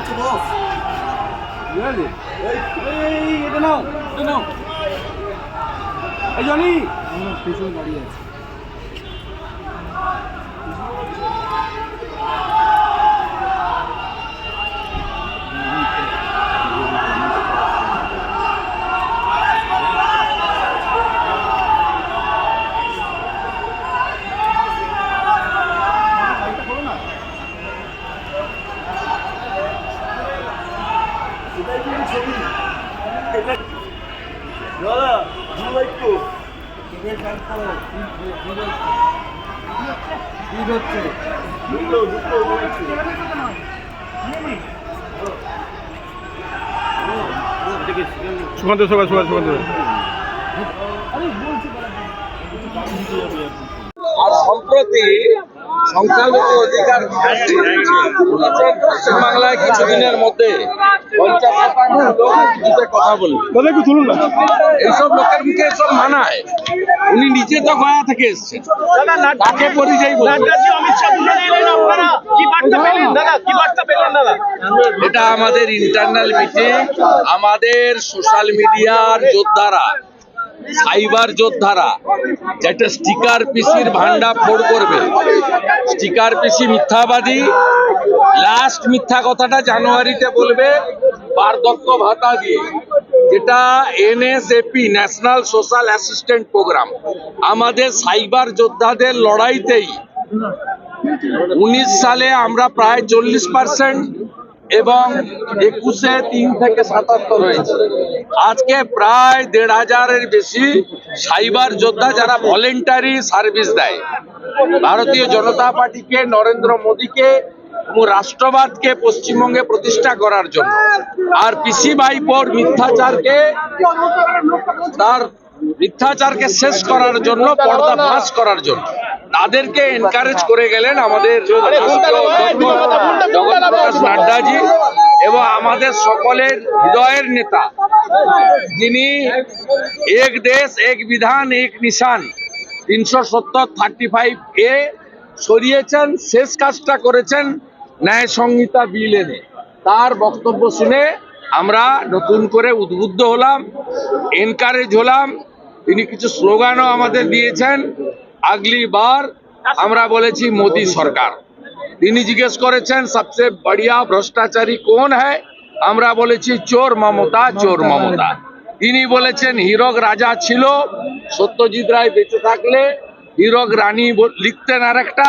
মারছে বস। এটা নাও, এটা নাও। এই জনি পেছনে দাঁড়িয়ে আছে। দাদা হচ্ছে সুকান্ত সুকান্ত সুকান্ত আর সম্প্রতি সংখ্যালঘু অধিকার পশ্চিমবাংলায় কিছুদিনের মধ্যে 50% লোক হিন্দিতে কথা বলবে। একটু তুলুন না। এইসব লোকের মুখে এসব মানায়? উনি নিজে তো গয়া থেকে এসছেন, তাকে পরিযায়ী বলছেন। এটা আমাদের ইন্টারনাল মিটিং। আমাদের সোশ্যাল মিডিয়ার যোদ্ধারা, সাইবার যোদ্ধারা যেটা স্টিকার পিসির ভান্ডা ফোড় করবে। স্টিকার পিসি মিথ্যাবাদী, লাস্ট মিথ্যা কথাটা জানুয়ারিতে বলবে বার্ধক্য ভাতা দিয়ে, যেটা NSAP national social assistant programme. আমাদের সাইবার যোদ্ধাদের লড়াইতেই 19 সালে আমরা প্রায় 40% এবং 21-এ 3 থেকে 77 হয়েছে। আজকে প্রায় 1500-এর বেশি সাইবার যোদ্ধা যারা ভলেন্টারি সার্ভিস দেয় ভারতীয় জনতা পার্টিকে, নরেন্দ্র মোদীকে এবং রাষ্ট্রবাদকে পশ্চিমবঙ্গে প্রতিষ্ঠা করার জন্য, আর পিসি ভাইপোর মিথ্যাচারকে শেষ করার জন্য, পর্দা ফাঁস করার জন্য তাদেরকে এনকারেজ করে গেলেন আমাদের জগৎ প্রকাশ নাড্ডাজি এবং আমাদের সকলের হৃদয়ের নেতা, যিনি এক দেশ এক বিধান এক নিশান 370(35)A সরিয়েছেন, শেষ কাজটা করেছেন ন্যায় সংহিতা বিল এনে। তার বক্তব্য শুনে আমরা নতুন করে উদ্বুদ্ধ হলাম, এনকারেজ হলাম। তিনি কিছু স্লোগানও আমাদের দিয়েছেন। আগলি বার আমরা বলেছি মোদী সরকার। তিনি জিজ্ঞেস করেছেন সবচেয়ে বড়িয়া ভ্রষ্টাচারী কোন হ্যায়, আমরা বলেছি চোর মমতা, চোর মমতা। তিনি বলেছেন হীরক রাজা ছিল, সত্যজিৎ রায় বেঁচে থাকলে হীরক রানী লিখতেন আরেকটা,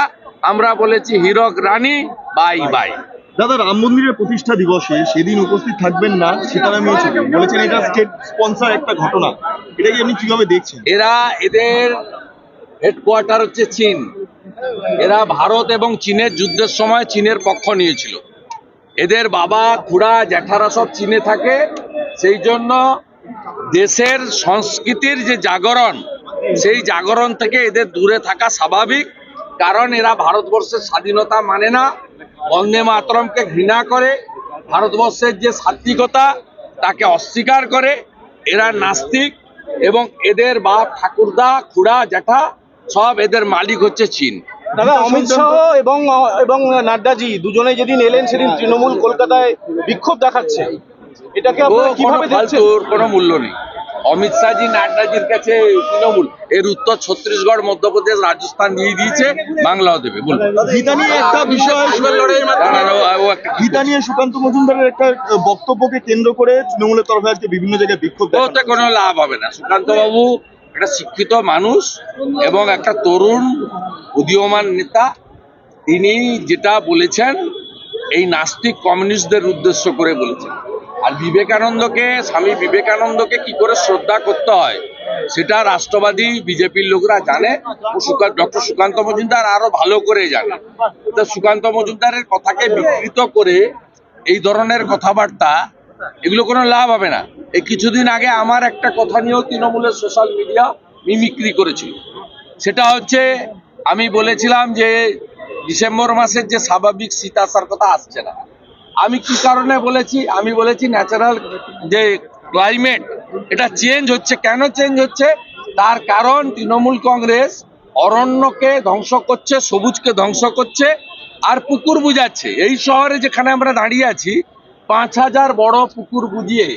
আমরা বলেছি হীরক রানী বাই বাই। দাদা, রাম মন্দিরের প্রতিষ্ঠা দিবসে সেদিন উপস্থিত থাকবেন না সীতারাম ইয়েচুরি, বলেছেন এটা স্টেট স্পন্সর একটা ঘটনা। এটাকে আপনি কিভাবে দেখছেন? এদের হেডকোয়ার্টার হচ্ছে চীন। এরা ভারত এবং চীনের যুদ্ধের সময় চীনের পক্ষ নিয়েছিল। এদের বাবা, খুড়া, জ্যাঠারা সব চীনে থাকে। সেই জন্য দেশের সংস্কৃতির যে জাগরণ, সেই জাগরণ থেকে এদের দূরে থাকা স্বাভাবিক। কারণ এরা ভারতবর্ষের স্বাধীনতা মানে না, বন্দে মাতরমকে ঘৃণা করে, ভারতবর্ষের যে সাত্বিকতা তাকে অস্বীকার করে। এরা নাস্তিক এবং এদের বাপ, ঠাকুরদা, খুড়া, জ্যাঠা সব এদের মালিক হচ্ছে চীন। দাদা, অমিত শাহ এবং নাড্ডাজি দুজনে যেদিন এলেন সেদিন তৃণমূল কলকাতায় বিক্ষোভ দেখাচ্ছে, এটাকে আপনারা কিভাবে দেখছেন? কোনো মূল্য নেই। অমিত শাহজি, নাড্ডাজির কাছে তৃণমূল, এর উত্তর ছত্তিশগড়, মধ্যপ্রদেশ, রাজস্থান দিয়ে দিয়েছে, বাংলাও দেবে। গীতা নিয়ে একটা বিষয়, গীতা নিয়ে সুকান্ত মজুমদারের একটা বক্তব্যকে কেন্দ্র করে তৃণমূলের তরফে আজকে বিভিন্ন জায়গায় বিক্ষোভ ওতে কোনো লাভ হবে না। সুকান্ত বাবু একটা শিক্ষিত মানুষ এবং একটা তরুণ উদীয়মান নেতা। তিনি যেটা বলেছেন এই নাস্তিক কমিউনিস্টদের উদ্দেশ্য করে বলেছেন। আর বিবেকানন্দকে, স্বামী বিবেকানন্দকে কি করে শ্রদ্ধা করতে হয় সেটা রাষ্ট্রবাদী বিজেপির লোকরা জানে, ডক্টর সুকান্ত মজুমদার আরো ভালো করে জানে। তো সুকান্ত মজুমদারের কথাকে বিকৃত করে এই ধরনের কথাবার্তা, এগুলো কোনো লাভ হবে না। এই কিছুদিন আগে আমার একটা কথা নিয়েও তৃণমূলের সোশ্যাল মিডিয়া মিমিক্রি করেছিল। সেটা হচ্ছে, আমি বলেছিলাম যে ডিসেম্বর মাসের যে স্বাভাবিক শীত আসার কথা আসছে না। আমি কি কারণে বলেছি? আমি বলেছি ন্যাচারাল যে ক্লাইমেট এটা চেঞ্জ হচ্ছে। কেন চেঞ্জ হচ্ছে? তার কারণ তৃণমূল কংগ্রেস অরণ্যকে ধ্বংস করছে, সবুজকে ধ্বংস করছে আর পুকুর বুঝাচ্ছে। এই শহরে যেখানে আমরা দাঁড়িয়ে আছি, 5,000 বড় পুকুর বুঝিয়ে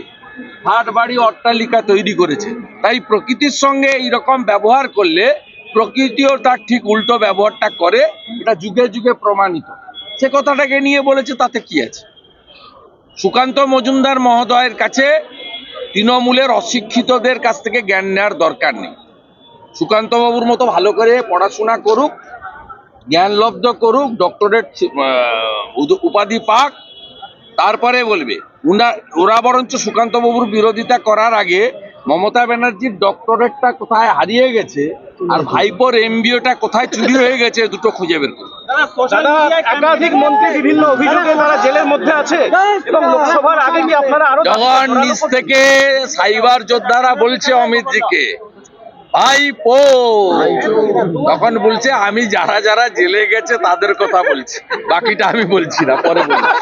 হাট বাড়ি অট্টালিকা তৈরি করেছে। তাই প্রকৃতির সঙ্গে এইরকম ব্যবহার করলে প্রকৃতিও তার ঠিক উল্টো ব্যবহারটা করে, এটা যুগে যুগে প্রমাণিত। সে কথাটাকে নিয়ে বলেছে, তাতে কি আছে? সুকান্ত মজুমদার মহোদয়ের কাছে তৃণমূলের অশিক্ষিতদের কাছ থেকে জ্ঞান নেওয়ার দরকার নেই। সুকান্ত বাবুর মতো ভালো করে পড়াশোনা করুক, জ্ঞানলব্ধ করুক, ডক্টরেট উপাধি পাক, তারপরে বলবে। ওরা বরঞ্চ সুকান্ত বাবুর বিরোধিতা করার আগে মমতা ব্যানার্জির ডক্টরেটটা কোথায় হারিয়ে গেছে আর ভাইপোর এমবিওটা কোথায় চুরি হয়ে গেছে, দুটো খুঁজে বের করুন। দাদা, একাধিক মন্ত্রী বিভিন্ন অভিযোগে তারা জেলের মধ্যে আছে এবং লোকসভার আগে কি আপনারা আরো যখন নিচ থেকে সাইবার যোদ্ধারা বলছে অমিতজিকে ভাইপো, তখন বলছে আমি যারা যারা জেলে গেছে তাদের কথা বলছি, বাকিটা আমি বলছি না, পরে বলছি।